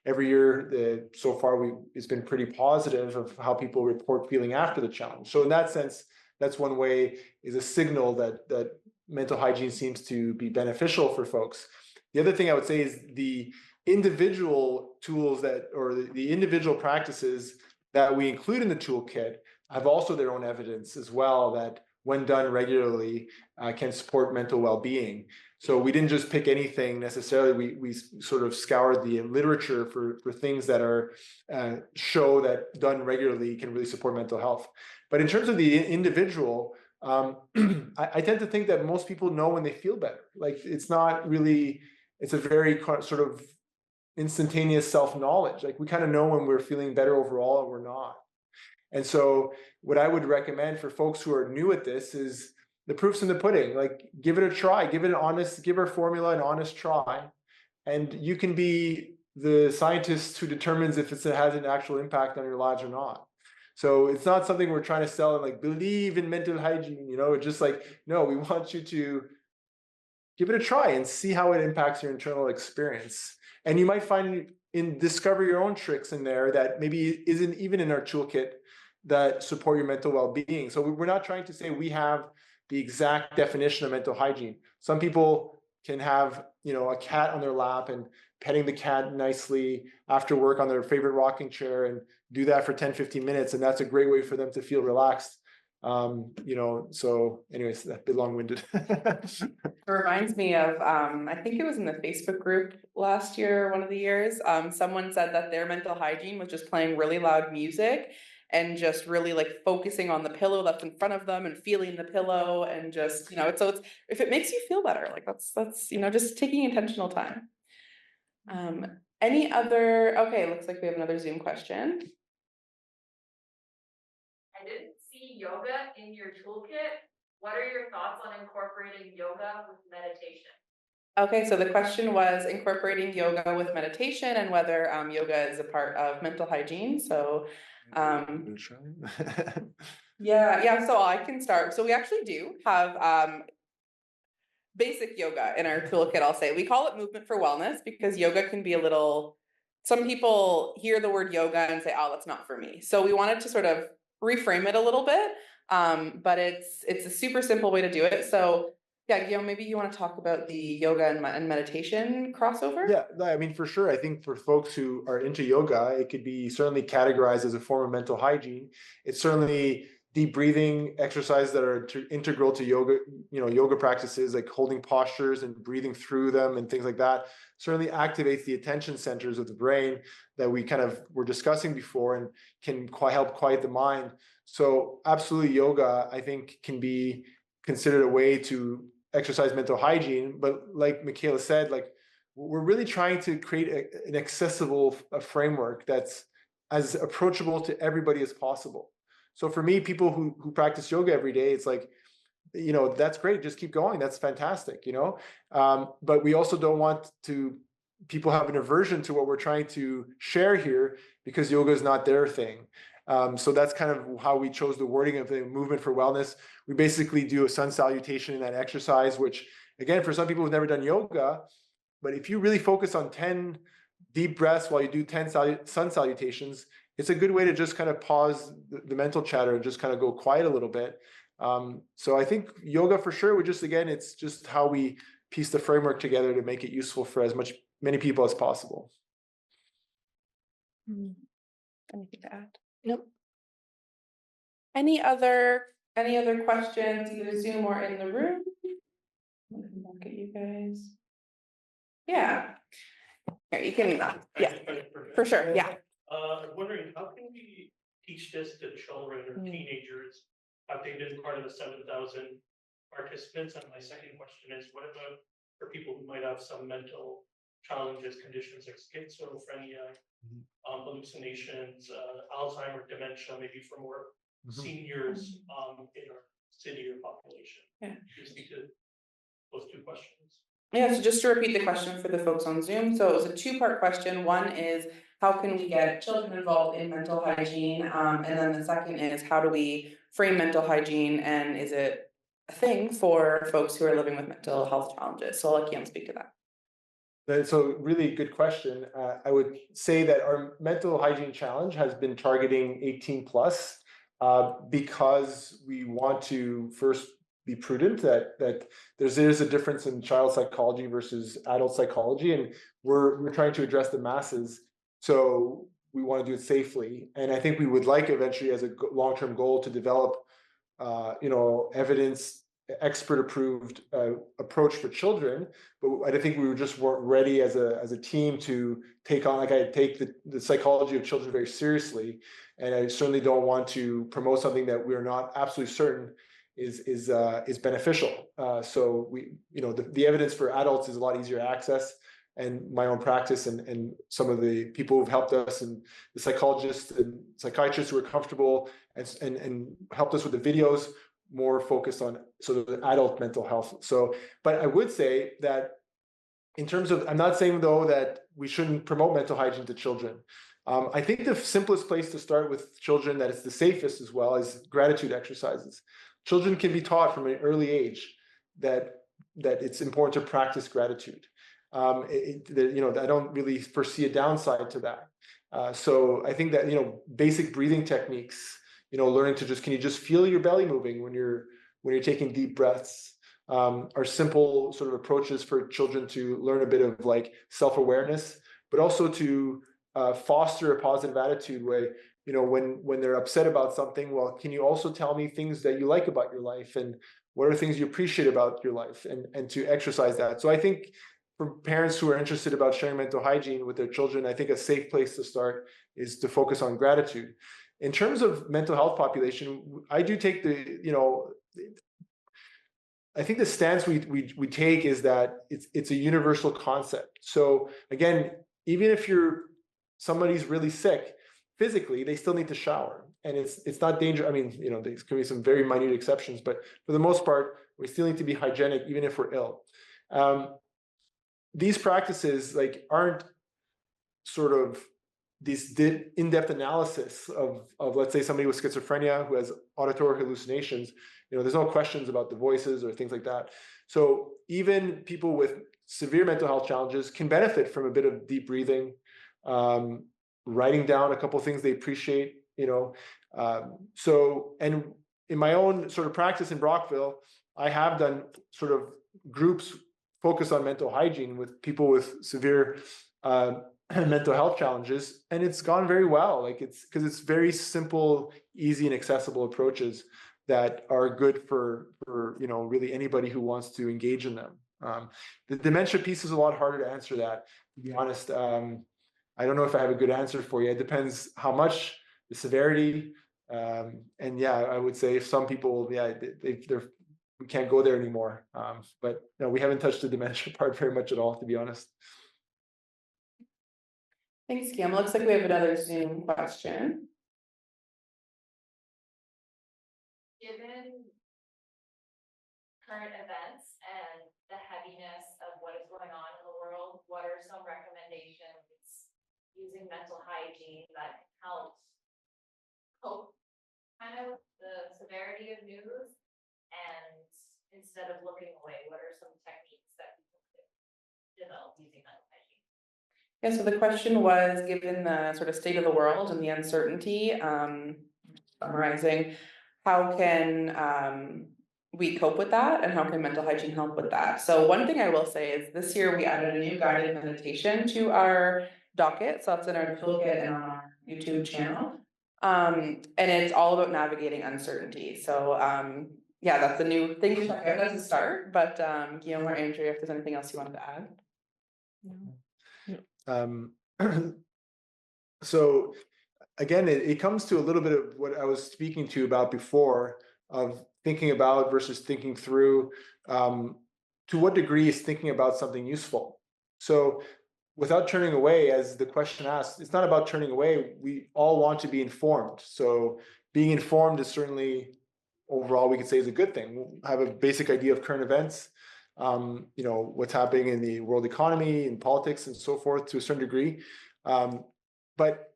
B: every year so far it's been pretty positive of how people report feeling after the challenge. So in that sense, that's one way, is a signal that mental hygiene seems to be beneficial for folks. The other thing I would say is the individual tools or the individual practices that we include in the toolkit have also their own evidence as well, that when done regularly can support mental well-being. So we didn't just pick anything necessarily. We sort of scoured the literature for things that are show that done regularly can really support mental health. But in terms of the individual, I tend to think that most people know when they feel better. Like it's a very sort of instantaneous self-knowledge. Like we kind of know when we're feeling better overall and we're not. And so what I would recommend for folks who are new at this is the proof's in the pudding. Like give it a try, give our formula an honest try. And you can be the scientist who determines if it has an actual impact on your lives or not. So it's not something we're trying to sell and like believe in mental hygiene, it's just like, no, we want you to give it a try and see how it impacts your internal experience. And you might find discover your own tricks in there that maybe isn't even in our toolkit that support your mental well-being. So we're not trying to say we have the exact definition of mental hygiene. Some people can have, a cat on their lap and petting the cat nicely after work on their favorite rocking chair and do that for 10, 15 minutes. And that's a great way for them to feel relaxed. So anyways, that's a bit long-winded.
A: It reminds me of, I think it was in the Facebook group last year, one of the years, someone said that their mental hygiene was just playing really loud music and just really like focusing on the pillow that's in front of them and feeling the pillow and just, it's if it makes you feel better, like that's, just taking intentional time. Okay, looks like we have another Zoom question.
D: I didn't see yoga in your toolkit. What are your thoughts on incorporating yoga with meditation?
A: Okay, so the question was incorporating yoga with meditation and whether yoga is a part of mental hygiene. So yeah, so I can start. So we actually do have basic yoga in our toolkit, I'll say. We call it movement for wellness because yoga can be some people hear the word yoga and say, oh, that's not for me. So we wanted to sort of reframe it a little bit, but it's a super simple way to do it. So yeah, Guillaume, maybe you want to talk about the yoga and meditation crossover?
B: Yeah, I mean, for sure. I think for folks who are into yoga, it could be certainly categorized as a form of mental hygiene. It's certainly deep breathing exercises that are integral to yoga, yoga practices like holding postures and breathing through them and things like that. Certainly activates the attention centers of the brain that we kind of were discussing before and can help quiet the mind. So absolutely, yoga, I think, can be considered a way to exercise mental hygiene. But like Michaela said, like we're really trying to create an accessible framework that's as approachable to everybody as possible. So for me, people who practice yoga every day, it's like, that's great. Just keep going. That's fantastic, but we also don't want people have an aversion to what we're trying to share here because yoga is not their thing. So that's kind of how we chose the wording of the movement for wellness. We basically do a sun salutation in that exercise, which again, for some people who've never done yoga, but if you really focus on 10 deep breaths while you do 10 sun salutations, it's a good way to just kind of pause the mental chatter and just kind of go quiet a little bit. So I think yoga for sure, it's just how we piece the framework together to make it useful for many people as possible.
A: Anything to add?
C: Nope.
A: Any other questions, either Zoom or in the room? Look at you guys. Yeah. Here, you can, yeah, for sure, yeah.
E: I'm wondering, how can we teach this to children or teenagers? Have they been part of the 7,000 participants? And my second question is, what about for people who might have some mental challenges, conditions like schizophrenia, hallucinations, Alzheimer's, dementia, maybe for more seniors in our city or population?
A: Yeah.
E: Just speak to those two questions.
A: Yeah, so just to repeat the question for the folks on Zoom, so it was a two-part question. One is, how can we get children involved in mental hygiene? And then the second is, how do we frame mental hygiene, and is it a thing for folks who are living with mental health challenges? So I'll let Kian speak to that.
B: That's a really good question. I would say that our mental hygiene challenge has been targeting 18 plus because we want to first be prudent that there's a difference in child psychology versus adult psychology, and we're trying to address the masses. So we want to do it safely, and I think we would like eventually, as a long-term goal, to develop evidence expert approved approach for children. But I think we just weren't ready as a team to take on, like, I take the psychology of children very seriously, and I certainly don't want to promote something that we're not absolutely certain is beneficial. So we, the evidence for adults is a lot easier to access, and my own practice and some of the people who've helped us, and the psychologists and psychiatrists who are comfortable and helped us with the videos, more focused on sort of the adult mental health. So, but I would say that in terms of, I'm not saying though that we shouldn't promote mental hygiene to children. I think the simplest place to start with children, that it's the safest as well, is gratitude exercises. Children can be taught from an early age that it's important to practice gratitude. I don't really foresee a downside to that. So I think that, basic breathing techniques, learning to can you just feel your belly moving when you're taking deep breaths, are simple sort of approaches for children to learn a bit of like self-awareness, but also to foster a positive attitude where, when they're upset about something, well, can you also tell me things that you like about your life, and what are things you appreciate about your life, and to exercise that. So I think for parents who are interested about sharing mental hygiene with their children, I think a safe place to start is to focus on gratitude. In terms of mental health population, I do take I think the stance we take is that it's a universal concept. So again, even if somebody's really sick physically, they still need to shower, and it's not dangerous. I mean, there's going to be some very minute exceptions, but for the most part, we still need to be hygienic even if we're ill. These practices aren't sort of this in-depth analysis of let's say somebody with schizophrenia who has auditory hallucinations. There's no questions about the voices or things like that. So even people with severe mental health challenges can benefit from a bit of deep breathing, writing down a couple of things they appreciate. So, and in my own sort of practice in Brockville, I have done sort of groups focused on mental hygiene with people with severe mental health challenges, and it's gone very well. Because it's very simple, easy, and accessible approaches that are good for really anybody who wants to engage in them. The dementia piece is a lot harder to answer that, to be honest. I don't know if I have a good answer for you. It depends how much, the severity, and yeah, I would say if some people, we can't go there anymore. But no, we haven't touched the dementia part very much at all, to be honest.
A: Thanks, Kim. Looks like we have another Zoom question.
D: Given current events and the heaviness of what is going on in the world, what are some recommendations using mental hygiene that helps cope kind of the severity of news? And instead of looking away, what are some techniques that people could develop using mental hygiene?
A: Yeah, so the question was, given the sort of state of the world and the uncertainty, summarizing, how can we cope with that, and how can mental hygiene help with that? So one thing I will say is this year we added a new guided meditation to our docket. So that's in our toolkit and on our YouTube channel. And it's all about navigating uncertainty. So, yeah, that's a new thing to check out as a start, but, Guillaume or Andrea, if there's anything else you wanted to add?
B: So again, it comes to a little bit of what I was speaking to about before, of thinking about versus thinking through. To what degree is thinking about something useful? So without turning away, as the question asks, it's not about turning away. We all want to be informed. So being informed is certainly, overall, we could say is a good thing. We'll have a basic idea of current events, what's happening in the world economy, in politics, and so forth to a certain degree. But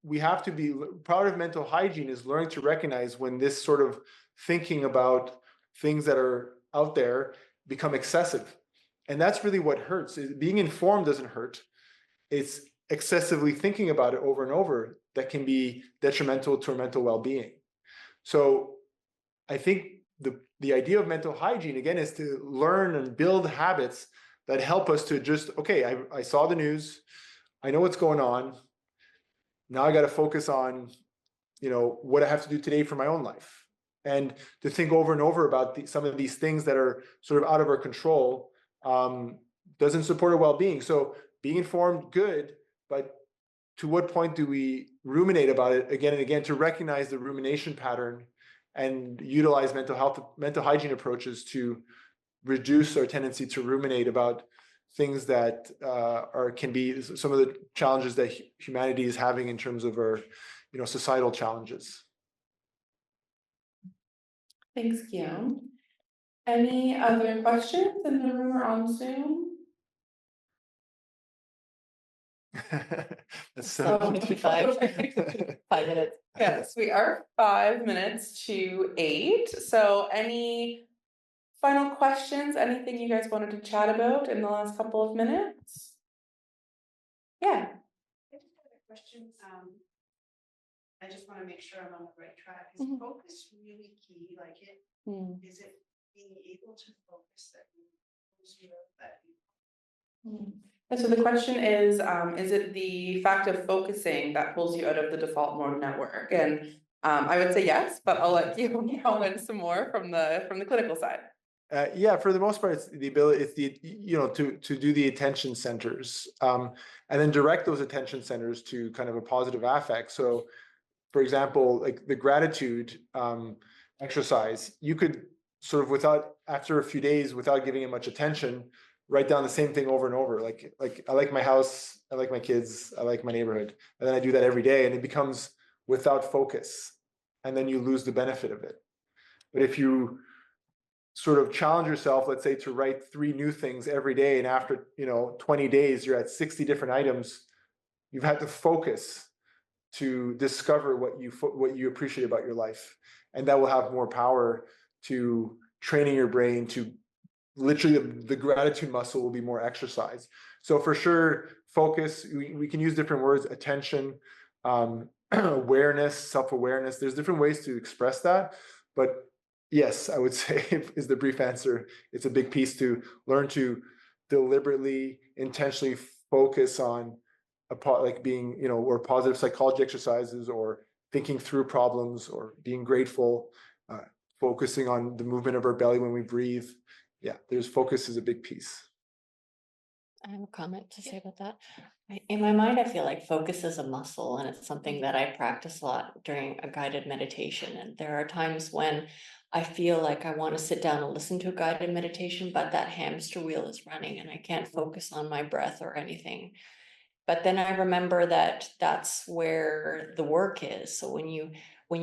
B: we have to be part of mental hygiene is learning to recognize when this sort of thinking about things that are out there become excessive. And that's really what hurts. Being informed doesn't hurt. It's excessively thinking about it over and over that can be detrimental to our mental well-being. So I think the idea of mental hygiene, again, is to learn and build habits that help us to just, okay, I saw the news, I know what's going on. Now I got to focus on, what I have to do today for my own life, and to think over and over about some of these things that are sort of out of our control doesn't support our well-being. So being informed, good, but to what point do we ruminate about it again and again, to recognize the rumination pattern and utilize mental hygiene approaches to reduce our tendency to ruminate about things that can be some of the challenges that humanity is having in terms of our, societal challenges.
A: Thanks, Guillaume. Any other questions in the room or on Zoom?
B: That's
C: So
B: 7:55.
C: 5 minutes.
A: Yes, we are 5 minutes to 8. So any final questions? Anything you guys wanted to chat about in the last couple of minutes? Yeah.
F: I just had a question. I just want to make sure I'm on the right track. Is
A: Mhm.
F: focus really key? Like is it being able to focus that pulls you out that
A: And so the question is it the fact of focusing that pulls you out of the default mode network? And I would say yes, but I'll let you go in some more from the clinical side.
B: Yeah, for the most part, it's the ability, to do the attention centers, and then direct those attention centers to kind of a positive affect. So, for example, like the gratitude exercise, you could sort of after a few days, without giving it much attention, write down the same thing over and over. Like I like my house, I like my kids, I like my neighborhood, and then I do that every day, and it becomes without focus, and then you lose the benefit of it. But if you sort of challenge yourself, let's say, to write 3 new things every day, and after 20 days you're at 60 different items, you've had to focus to discover what you appreciate about your life, and that will have more power to training your brain to literally the gratitude muscle will be more exercised. So for sure, focus, we can use different words: attention, awareness, self-awareness. There's different ways to express that, but yes, I would say is the brief answer. It's a big piece to learn to deliberately, intentionally focus on like being, or positive psychology exercises, or thinking through problems, or being grateful, focusing on the movement of our belly when we breathe. Yeah, focus is a big piece.
C: I have a comment to say about that. In my mind, I feel like focus is a muscle, and it's something that I practice a lot during a guided meditation. And there are times when I feel like I want to sit down and listen to a guided meditation, but that hamster wheel is running and I can't focus on my breath or anything. But then I remember that that's where the work is. So when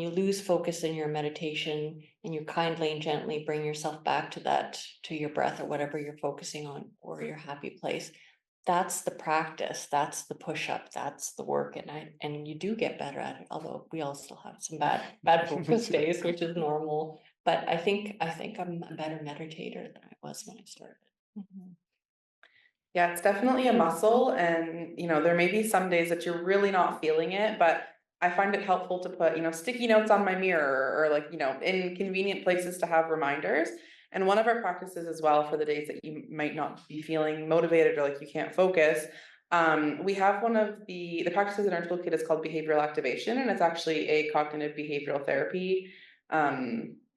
C: you lose focus in your meditation and you kindly and gently bring yourself back to your breath or whatever you're focusing on, or your happy place, that's the practice, that's the push-up, that's the work. And you do get better at it, although we all still have some bad focus days, which is normal. But I think I'm a better meditator than I was when I started.
A: Yeah, it's definitely a muscle, and there may be some days that you're really not feeling it, but I find it helpful to put sticky notes on my mirror, or like in convenient places to have reminders. And one of our practices as well for the days that you might not be feeling motivated or like you can't focus, We have one of the practices in our toolkit is called behavioral activation, and it's actually a cognitive behavioral therapy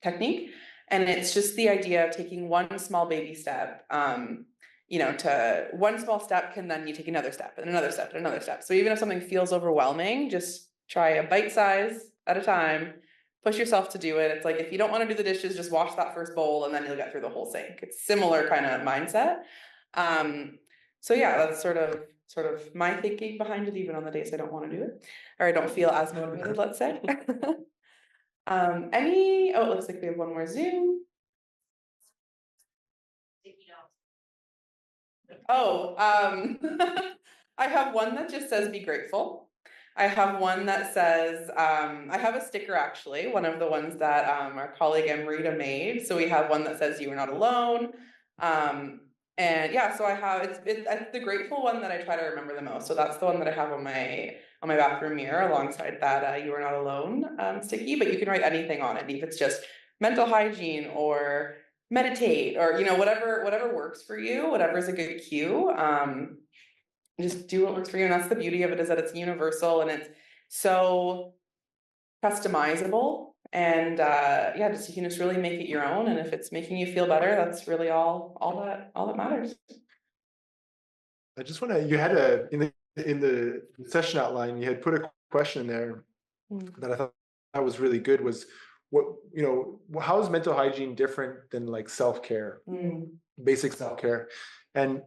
A: technique. And it's just the idea of taking one small baby step, to one small step can then you take another step and another step and another step. So even if something feels overwhelming, just try a bite size at a time, push yourself to do it. It's like, if you don't want to do the dishes, just wash that first bowl and then you'll get through the whole sink. It's similar kind of mindset. So yeah, that's sort of my thinking behind it, even on the days I don't want to do it, or I don't feel as motivated, let's say. It looks like we have one more Zoom. Oh, I have one that just says be grateful. I have one that says, I have a sticker actually, one of the ones that our colleague Amrita made. So we have one that says you are not alone. And yeah, so I have, it's the grateful one that I try to remember the most. So that's the one that I have on my bathroom mirror alongside that you are not alone sticky, but you can write anything on it. If it's just mental hygiene or meditate or, whatever works for you, whatever's a good cue. Just do what works for you. And that's the beauty of it, is that it's universal and it's so customizable. And you can just really make it your own. And if it's making you feel better, that's really all that matters.
B: I just want to, you had in the session outline, you had put a question in there that I thought that was really good, was how is mental hygiene different than like self-care, basic self-care? And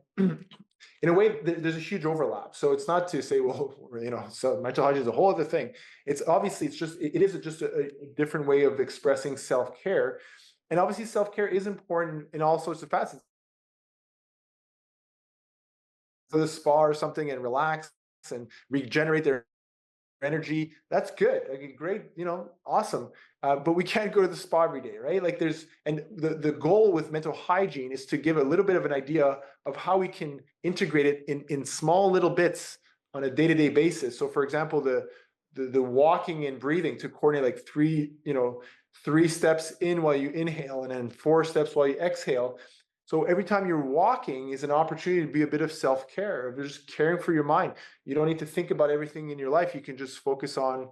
B: in a way, there's a huge overlap. So it's not to say, well, so mental hygiene is a whole other thing. It's obviously, it is just a different way of expressing self-care. And obviously self-care is important in all sorts of facets. So the spa or something and relax and regenerate their energy, that's good. Okay, great, awesome. But we can't go to the spa every day, right? Like the goal with mental hygiene is to give a little bit of an idea of how we can integrate it in small little bits on a day-to-day basis. So for example, the walking and breathing to coordinate like three steps in while you inhale and then 4 steps while you exhale. So every time you're walking is an opportunity to be a bit of self-care, of just caring for your mind. You don't need to think about everything in your life. You can just focus on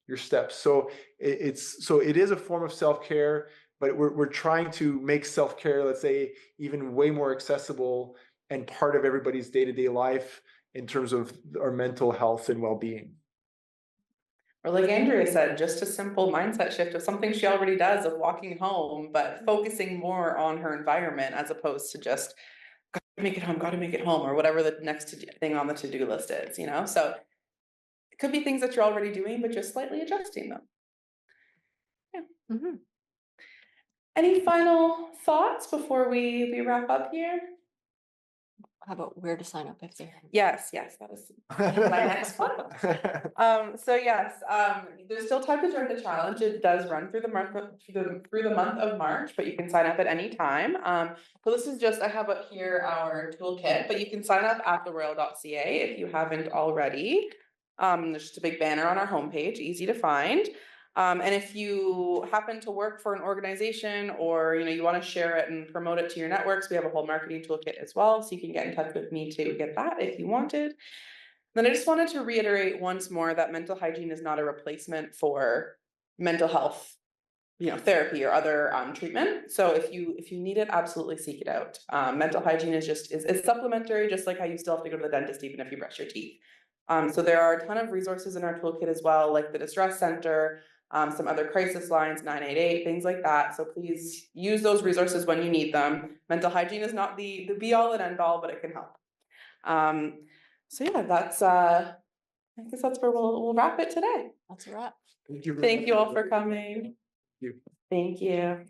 B: your steps. So it is a form of self-care, but we're trying to make self-care, let's say, even way more accessible and part of everybody's day-to-day life in terms of our mental health and well-being.
A: Or like Andrea said, just a simple mindset shift of something she already does, of walking home, but focusing more on her environment as opposed to just gotta make it home, or whatever the next thing on the to-do list is, So it could be things that you're already doing, but just slightly adjusting them. Yeah. Mm-hmm. Any final thoughts before we wrap up here?
C: How about where to sign up if they're...
A: Yes, that is my next one. So yes, there's still time to join the challenge. It does run through the month of March, but you can sign up at any time. So this is just, I have up here our toolkit, but you can sign up at theroyal.ca if you haven't already. There's just a big banner on our homepage, easy to find. And if you happen to work for an organization, or you want to share it and promote it to your networks, we have a whole marketing toolkit as well, so you can get in touch with me to get that if you wanted. Then I just wanted to reiterate once more that mental hygiene is not a replacement for mental health, therapy or other treatment. So if you need it, absolutely seek it out. Mental hygiene is supplementary, just like how you still have to go to the dentist even if you brush your teeth. So there are a ton of resources in our toolkit as well, like the distress center, some other crisis lines, 988, things like that. So please use those resources when you need them. Mental hygiene is not the be all and end all, but it can help. So yeah, that's I guess that's where we'll wrap it today.
C: That's a wrap.
A: Thank you all for coming.
B: Thank you.
A: Thank you.